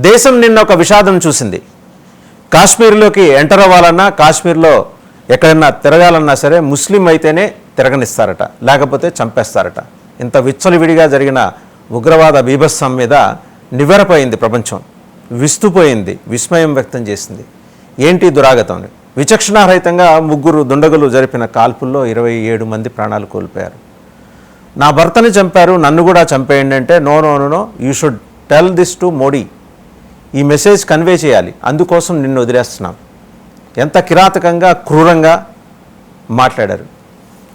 దేశం నిన్న ఒక విషాదం చూసింది. కాశ్మీర్లోకి ఎంటర్ అవ్వాలన్నా, కాశ్మీర్లో ఎక్కడన్నా తిరగాలన్నా సరే ముస్లిం అయితేనే తిరగనిస్తారట, లేకపోతే చంపేస్తారట. ఇంత విచ్చలవిడిగా జరిగిన ఉగ్రవాద బీభత్సం మీద నివ్వెరపోయింది ప్రపంచం, విస్తుపోయింది, విస్మయం వ్యక్తం చేసింది. ఏంటి దురాగతం? విచక్షణారహితంగా 3 దుండగులు జరిపిన కాల్పుల్లో 27 మంది ప్రాణాలు కోల్పోయారు. నా భర్తని చంపారు, నన్ను కూడా చంపేయండి అంటే no no no, you should tell this to Modi. ఈ మెసేజ్ కన్వే చేయాలి, అందుకోసం నిన్ను వదిలేస్తున్నాం. ఎంత కిరాతకంగా, క్రూరంగా మాట్లాడారు.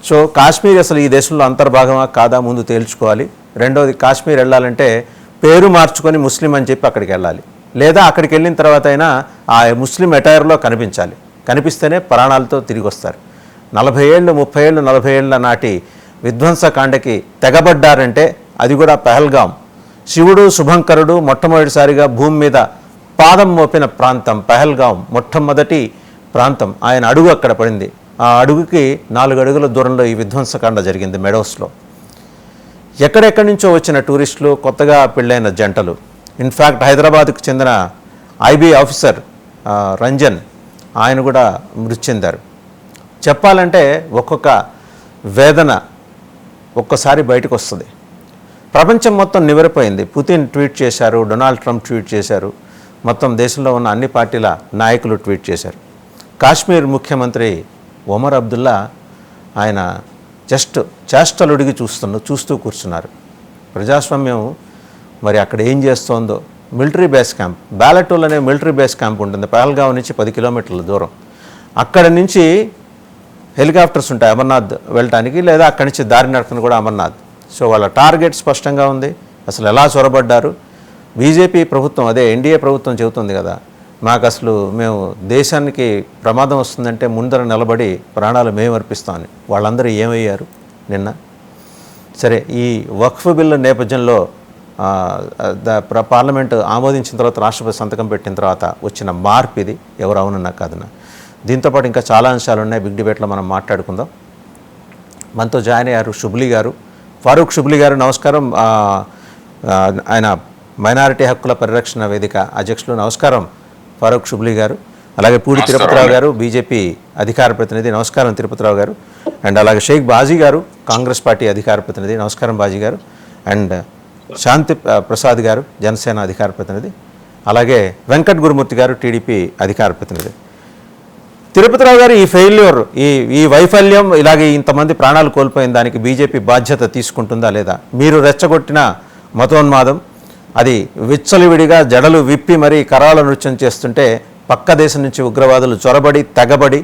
సో కాశ్మీర్ అసలు ఈ దేశంలో అంతర్భాగమా కాదా ముందు తేల్చుకోవాలి. రెండవది, కాశ్మీర్ వెళ్ళాలంటే పేరు మార్చుకొని ముస్లిం అని చెప్పి అక్కడికి వెళ్ళాలి, లేదా అక్కడికి వెళ్ళిన తర్వాత అయినా ఆ ముస్లిం అటైర్లో కనిపించాలి. కనిపిస్తేనే ప్రాణాలతో తిరిగి వస్తారు. 40 ఏళ్ళు 30 ఏళ్ళు 40 ఏళ్ళ నాటి విధ్వంసకాండకి తెగబడ్డారంటే అది కూడా పెహల్గాం. శివుడు శుభంకరుడు మొట్టమొదటిసారిగా భూమి మీద పాదం మోపిన ప్రాంతం పెహల్గాం, మొట్టమొదటి ప్రాంతం. ఆయన అడుగు అక్కడ పడింది. ఆ అడుగుకి 4 అడుగుల దూరంలో ఈ విధ్వంసకాండ జరిగింది మెడోస్లో. ఎక్కడెక్కడి నుంచో వచ్చిన టూరిస్టులు, కొత్తగా పెళ్ళైన జంటలు. ఇన్ఫ్యాక్ట్ హైదరాబాద్కు చెందిన ఐబీ ఆఫీసర్ రంజన్, ఆయన కూడా మృతి చెందారు. చెప్పాలంటే ఒక్కొక్క వేదన ఒక్కసారి బయటకు వస్తుంది. ప్రపంచం మొత్తం నివ్వెరపోయింది. పుతిన్ ట్వీట్ చేశారు, డొనాల్డ్ ట్రంప్ ట్వీట్ చేశారు, మొత్తం దేశంలో ఉన్న అన్ని పార్టీల నాయకులు ట్వీట్ చేశారు. కాశ్మీర్ ముఖ్యమంత్రి ఒమర్ అబ్దుల్లా, ఆయన జస్ట్ చేష్టలుడిగి చూస్తూ కూర్చున్నారు. ప్రజాస్వామ్యం మరి అక్కడ ఏం చేస్తోందో. మిలిటరీ బేస్ క్యాంప్, బ్యాలటోల్ అనే మిలిటరీ బేస్ క్యాంప్ ఉంటుంది పహల్గాం నుంచి 10 కిలోమీటర్ల దూరం. అక్కడ నుంచి హెలికాప్టర్స్ ఉంటాయి అమర్నాథ్ వెళ్ళటానికి, లేదా అక్కడి నుంచి దారి నడకను కూడా అమర్నాథ్. సో వాళ్ళ టార్గెట్ స్పష్టంగా ఉంది. అసలు ఎలా చొరబడ్డారు? బీజేపీ ప్రభుత్వం, అదే ఎన్డీఏ ప్రభుత్వం చెబుతుంది కదా, మాకు అసలు మేము దేశానికి ప్రమాదం వస్తుందంటే ముందర నిలబడి ప్రాణాలు మేము అర్పిస్తామని. వాళ్ళందరూ ఏమయ్యారు నిన్న? సరే, ఈ వక్ఫ్ బిల్లు నేపథ్యంలో పార్లమెంటు ఆమోదించిన తర్వాత, రాష్ట్రపతి సంతకం పెట్టిన తర్వాత వచ్చిన మార్పు ఇది. ఎవరు అవునన్నా కాదన్నా. దీంతోపాటు ఇంకా చాలా అంశాలు ఉన్నాయి. బిగ్ డిబేట్లో మనం మాట్లాడుకుందాం. మనతో జాయిన్ అయ్యారు షుబ్లీ గారు, ఫారూక్ షుబ్లీ గారు. నమస్కారం. ఆయన మైనారిటీ హక్కుల పరిరక్షణ వేదిక అధ్యక్షులు. నమస్కారం ఫారూక్ షుబ్లీ గారు. అలాగే పూడి తిరుపతిరావు గారు, బీజేపీ అధికార ప్రతినిధి. నమస్కారం తిరుపతిరావు గారు. అండ్ అలాగే షేక్ బాజీ గారు, కాంగ్రెస్ పార్టీ అధికార ప్రతినిధి. నమస్కారం బాజీ గారు. అండ్ శాంతి ప్రసాద్ గారు, జనసేన అధికార ప్రతినిధి. అలాగే వెంకట్ గురుమూర్తి గారు, టీడీపీ అధికార ప్రతినిధి. తిరుపతిరావు గారు, ఈ ఫెయిల్యూర్, ఈ వైఫల్యం, ఇలాగే ఇంతమంది ప్రాణాలు కోల్పోయిన దానికి బీజేపీ బాధ్యత తీసుకుంటుందా లేదా? మీరు రెచ్చగొట్టిన మతోన్మాదం అది విచ్చలవిడిగా జడలు విప్పి మరీ కరాల నృత్యం చేస్తుంటే పక్క దేశం నుంచి ఉగ్రవాదులు చొరబడి, తెగబడి,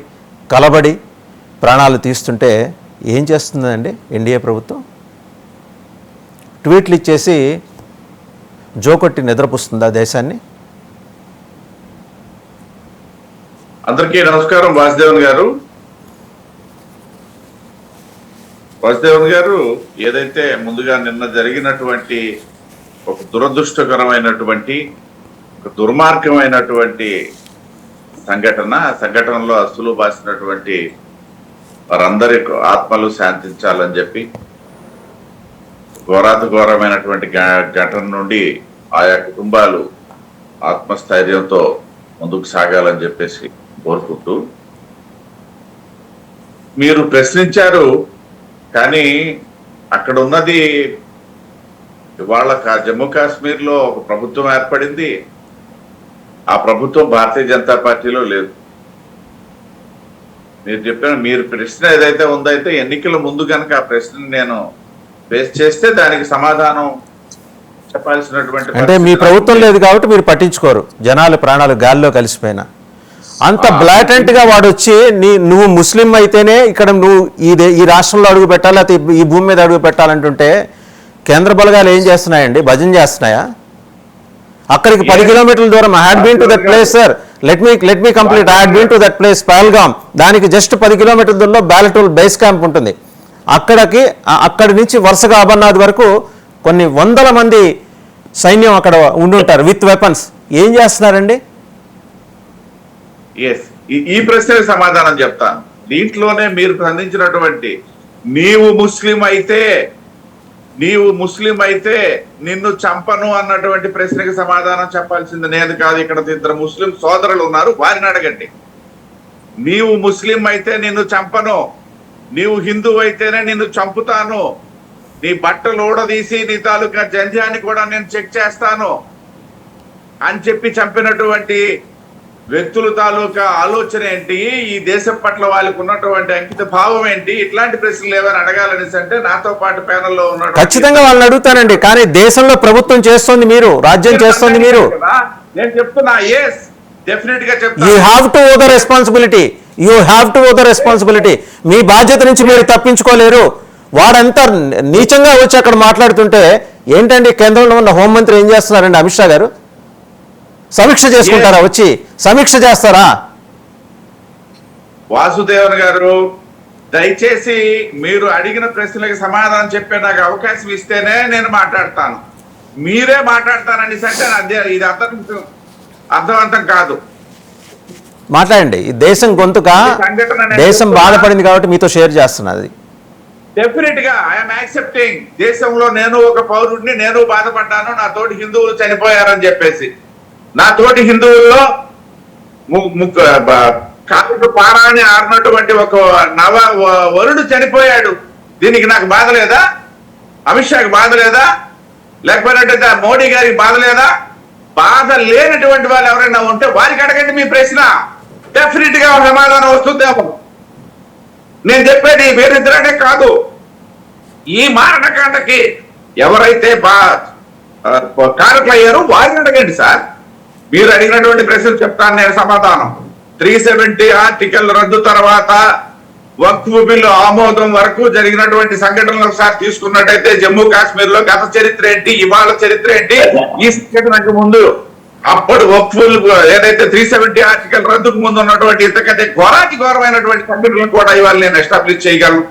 కలబడి ప్రాణాలు తీస్తుంటే ఏం చేస్తుందండి ఎన్డీఏ ప్రభుత్వం? ట్వీట్లు ఇచ్చేసి జోకొట్టి నిద్రపుస్తుందా దేశాన్ని? అందరికీ నమస్కారం. వాసుదేవన్ గారు, ఏదైతే ముందుగా నిన్న జరిగినటువంటి ఒక దురదృష్టకరమైనటువంటి, ఒక దుర్మార్గమైనటువంటి సంఘటనలో అసలు బాసినటువంటి వారందరి ఆత్మలు శాంతించాలని చెప్పి, ఘోరాతిఘోరమైనటువంటి ఘటన నుండి ఆయా కుటుంబాలు ఆత్మస్థైర్యంతో ముందుకు సాగాలని చెప్పేసి కోరుకుంటూ, మీరు ప్రశ్నించారు కానీ అక్కడ ఉన్నది ఇవాళ జమ్మూ కాశ్మీర్లో ఒక ప్రభుత్వం ఏర్పడింది. ఆ ప్రభుత్వం భారతీయ జనతా పార్టీలో లేదు. మీరు చెప్పిన మీరు ప్రశ్న ఏదైతే ఉందైతే ఎన్నికల ముందు కనుక ఆ ప్రశ్నని నేను ఫేస్ చేస్తే దానికి సమాధానం చెప్పాల్సినటువంటి, అంటే మీ ప్రభుత్వం లేదు కాబట్టి మీరు పట్టించుకోరు, జనాల ప్రాణాలు గాల్లో కలిసిపోయినా. అంత బ్లాటెంట్ గా వాడు వచ్చి నువ్వు ముస్లిం అయితేనే ఇక్కడ నువ్వు ఈ రాష్ట్రంలో అడుగు పెట్టాలి, లేకపోతే ఈ భూమి మీద అడుగు పెట్టాలంటుంటే కేంద్ర బలగాలు ఏం చేస్తున్నాయండి? భజన చేస్తున్నాయా? అక్కడికి 10 కిలోమీటర్ల దూరం. I had been to that place sir, let me complete. I had been to that place Pahalgam. దానికి జస్ట్ 10 కిలోమీటర్ల దూరంలో బ్యాలటోల్ బేస్ క్యాంప్ ఉంటుంది. అక్కడి నుంచి వరుసగా అమర్నాథ్ వరకు కొన్ని వందల మంది సైన్యం అక్కడ ఉండుంటారు విత్ వెపన్స్. ఏం చేస్తున్నారండి? ఈ ప్రశ్నకు సమాధానం చెప్తాను. దీంట్లోనే మీరు స్పందించినటువంటి నీవు ముస్లిం అయితే నీవు ముస్లిం అయితే నిన్ను చంపను అన్నటువంటి ప్రశ్నకి సమాధానం చెప్పాల్సింది నేను కాదు. ఇక్కడ ఇద్దరు ముస్లిం సోదరులు ఉన్నారు, వారిని అడగండి. నీవు ముస్లిం అయితే నిన్ను చంపను, నీవు హిందూ అయితేనే నిన్ను చంపుతాను, నీ బట్టలు ఊడదీసి నీ తాలూకా జంధ్యాన్ని కూడా నేను చెక్ చేస్తాను అని చెప్పి చంపినటువంటి వ్యక్తుల తాలూకా ఆలోచన ఏంటి, ఈ దేశం పట్ల వాళ్ళకు ఉన్నటువంటి అంకిత భావం ఏంటి, ఇట్లాంటి ప్రశ్నలు ఏమైనా అడగాలనేసి అంటే నాతో పాటు ప్యానెల్లో ఉన్న ఖచ్చితంగా వాళ్ళని అడుగుతానండి. కానీ దేశంలో ప్రభుత్వం చేస్తోంది మీరు, రాజ్యం చేస్తోంది మీరు. నేను చెప్తున్నా, ఎస్ డెఫినెట్ గా చెప్తా. You have to own the responsibility, you have to own the responsibility. మీ బాధ్యత నుంచి మీరు తప్పించుకోలేరు. వాడంతా నీచంగా వచ్చి అక్కడ మాట్లాడుతుంటే ఏంటండి, కేంద్రంలో ఉన్న హోంమంత్రి ఏం చేస్తున్నారండి అమిత్ షా గారు? సమీక్ష చేసుకుంటారా? వచ్చి సమీక్ష చేస్తారా? వాసుదేవన్ గారు, దయచేసి మీరు అడిగిన ప్రశ్నలకు సమాధానం చెప్పే నాకు అవకాశం ఇస్తేనే నేను మాట్లాడతాను. మీరే మాట్లాడతానని అంటే అదే ఇది అర్థవంతం కాదు. మాట్లాడండి. ఈ దేశం గొంతుక, దేశం బాధపడింది కాబట్టి మీతో షేర్ చేస్తున్నది. డెఫినెట్ గా ఐఎమ్ యాక్సెప్టింగ్. దేశంలో నేను ఒక పౌరుడిని, నేను బాధపడ్డాను, నా తోటి హిందువులు చనిపోయారని చెప్పేసి. నా తోటి హిందువుల్లో కాలుకు పారాన్ని ఆరినటువంటి ఒక నవ వరుడు చనిపోయాడు. దీనికి నాకు బాధ లేదా? అమిత్ షాకి బాధ లేదా? లేకపోయినట్టయితే మోడీ గారికి బాధ లేదా? బాధ లేనటువంటి వాళ్ళు ఎవరైనా ఉంటే వారికి అడగండి మీ ప్రశ్న. డెఫినెట్ గా సమాధానం వస్తుందేమో. నేను చెప్పేది వేరిద్దరనే కాదు, ఈ మారణకాండకి ఎవరైతే కారకులయ్యారో వారిని అడగండి సార్. మీరు అడిగినటువంటి ప్రశ్నలు చెప్తాను నేను సమాధానం. 370 ఆర్టికల్ రద్దు తర్వాత వక్ఫ్ బిల్లు ఆమోదం వరకు జరిగినటువంటి సంఘటనలు ఒకసారి తీసుకున్నట్టయితే జమ్మూ కాశ్మీర్ లో గత చరిత్ర ఏంటి, ఇవాళ చరిత్ర ఏంటి, ఈ సంఘటనకు ముందు అప్పుడు వక్ఫ్ ఏదైతే 370 ఆర్టికల్ రద్దుకు ముందు ఉన్నటువంటి ఇంతకంటే ఘోరమైనటువంటి సంఘటనలు కూడా ఇవాళ నేను ఎస్టాబ్లిష్ చేయగలను.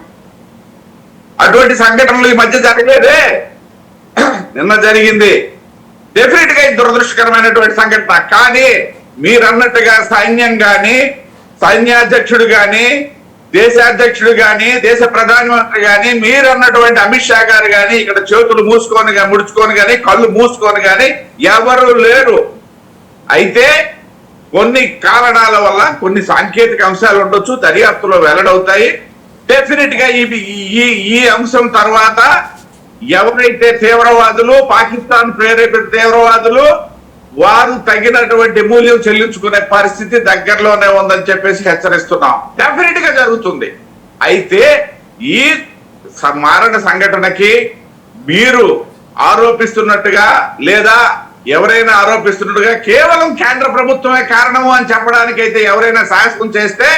అటువంటి సంఘటనలు ఈ మధ్య జరగలేదే, నిన్న జరిగింది. డెఫినెట్ గా దురదృష్టకరమైనటువంటి సంఘటన. కానీ మీరన్నట్టుగా సైన్యం గాని, సైన్యాధ్యక్షుడు గాని, దేశాధ్యక్షుడు గాని, దేశ ప్రధానమంత్రి గాని, మీరన్నటువంటి అమిత్ షా గారు గాని ఇక్కడ చేతులు ముడుచుకొని గాని, కళ్ళు మూసుకొని గాని ఎవరు లేరు. అయితే కొన్ని కారణాల వల్ల కొన్ని సాంకేతిక అంశాలు ఉండొచ్చు, దర్యాప్తులో వెల్లడవుతాయి. డెఫినెట్ గా ఈ అంశం తర్వాత ఎవరైతే తీవ్రవాదులు, పాకిస్తాన్ ప్రేరేపిత తీవ్రవాదులు, వారు తగినటువంటి మూల్యం చెల్లించుకునే పరిస్థితి దగ్గరలోనే ఉందని చెప్పేసి హెచ్చరిస్తున్నాం. డెఫినెట్ గా జరుగుతుంది. అయితే ఈ మారణ సంఘటనకి మీరు ఆరోపిస్తున్నట్టుగా లేదా ఎవరైనా ఆరోపిస్తున్నట్టుగా కేవలం కేంద్ర ప్రభుత్వమే కారణము అని చెప్పడానికి అయితే ఎవరైనా సాహసం చేస్తే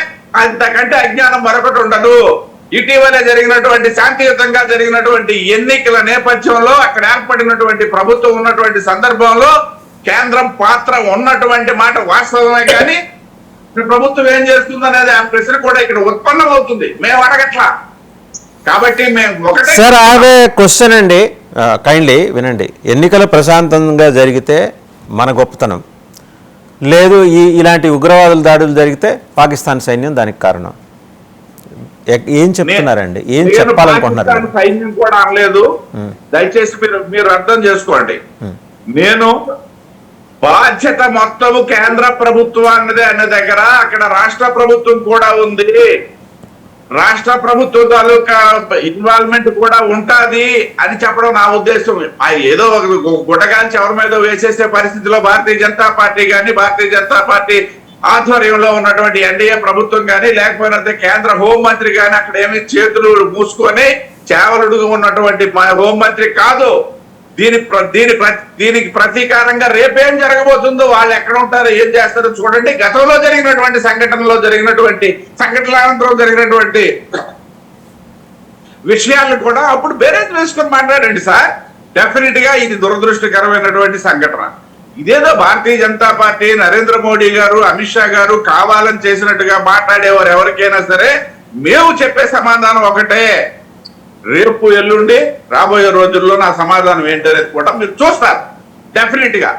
అంతకంటే అజ్ఞానం మరొకటి ఉండదు. ఇటీవలే జరిగినటువంటి శాంతియుతంగా జరిగినటువంటి ఎన్నికల నేపథ్యంలో అక్కడ ఏర్పడినటువంటి ప్రభుత్వం ఉన్నటువంటి సందర్భంలో కేంద్రం పాత్ర ఉన్నటువంటి మాట వాస్తవమే. కానీ ప్రభుత్వం ఏం చేస్తుందనేది ఆ ప్రశ్న కూడా ఇక్కడ ఉత్పన్నం అవుతుంది. మేము అడగట్లా. కాబట్టి మేము ఒకటే సార్ అదే క్వశ్చన్ అండి, కైండ్లీ వినండి. ఎన్నికలు ప్రశాంతంగా జరిగితే మన గొప్పతనం లేదు, ఇలాంటి ఉగ్రవాదుల దాడులు జరిగితే పాకిస్తాన్ సైన్యం దానికి కారణం. ఏం చెప్తున్నారండి, ఏం చెప్పాలనుకుంటున్నారు? సైన్యం కూడా అనలేదు. దయచేసి మీరు అర్థం చేసుకోండి. నేను బాధ్యత మొత్తము కేంద్ర ప్రభుత్వానిదే అనే దగ్గర అక్కడ రాష్ట్ర ప్రభుత్వం కూడా ఉంది. రాష్ట్ర ప్రభుత్వం తాలూకా ఇన్వాల్వ్మెంట్ కూడా ఉంటది అని చెప్పడం నా ఉద్దేశం. ఏదో ఒక గుడ్డగాల్చి ఎవరి మీద వేసేసే పరిస్థితిలో భారతీయ జనతా పార్టీ కానీ, భారతీయ జనతా పార్టీ ఆధ్వర్యంలో ఉన్నటువంటి ఎన్డీఏ ప్రభుత్వం కానీ, లేకపోయినైతే కేంద్ర హోంమంత్రి కానీ అక్కడ ఏమి చేతులు మూసుకొని చేవలుడుగా ఉన్నటువంటి హోంమంత్రి కాదు. దీనికి ప్రతీకారంగా రేపేం జరగబోతుందో, వాళ్ళు ఎక్కడ ఉంటారో ఏం చేస్తారో చూడండి. గతంలో జరిగినటువంటి సంఘటనలో జరిగినటువంటి సంఘటనలంతరం జరిగినటువంటి విషయాలను కూడా అప్పుడు బేరేజ్ వేసుకొని మాట్లాడండి సార్. డెఫినెట్ గా ఇది దురదృష్టకరమైనటువంటి సంఘటన. ఇదేదో భారతీయ జనతా పార్టీ, నరేంద్ర మోడీ గారు, అమిత్ షా గారు కావాలని చేసినట్టుగా మాట్లాడేవారు ఎవరికైనా సరే మేము చెప్పే సమాధానం ఒకటే. రేపు ఎల్లుండి రాబోయే రోజుల్లో నా సమాధానం ఏంటనేది కూడా మీరు చూస్తారు డెఫినెట్ గా.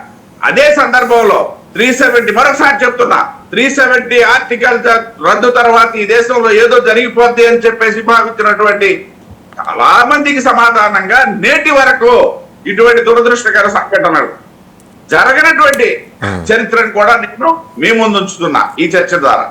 అదే సందర్భంలో 370 మరోసారి చెప్తున్నా, 370 ఆర్టికల్ రద్దు తర్వాత ఈ దేశంలో ఏదో జరిగిపోద్ది అని చెప్పేసి భావించినటువంటి చాలా మందికి సమాధానంగా నేటి వరకు ఇటువంటి దురదృష్టకర సంఘటనలు జరగనటువంటి చరిత్రను కూడా నేను మీ ముందు ఉంచుతున్నా ఈ చర్చ ద్వారా.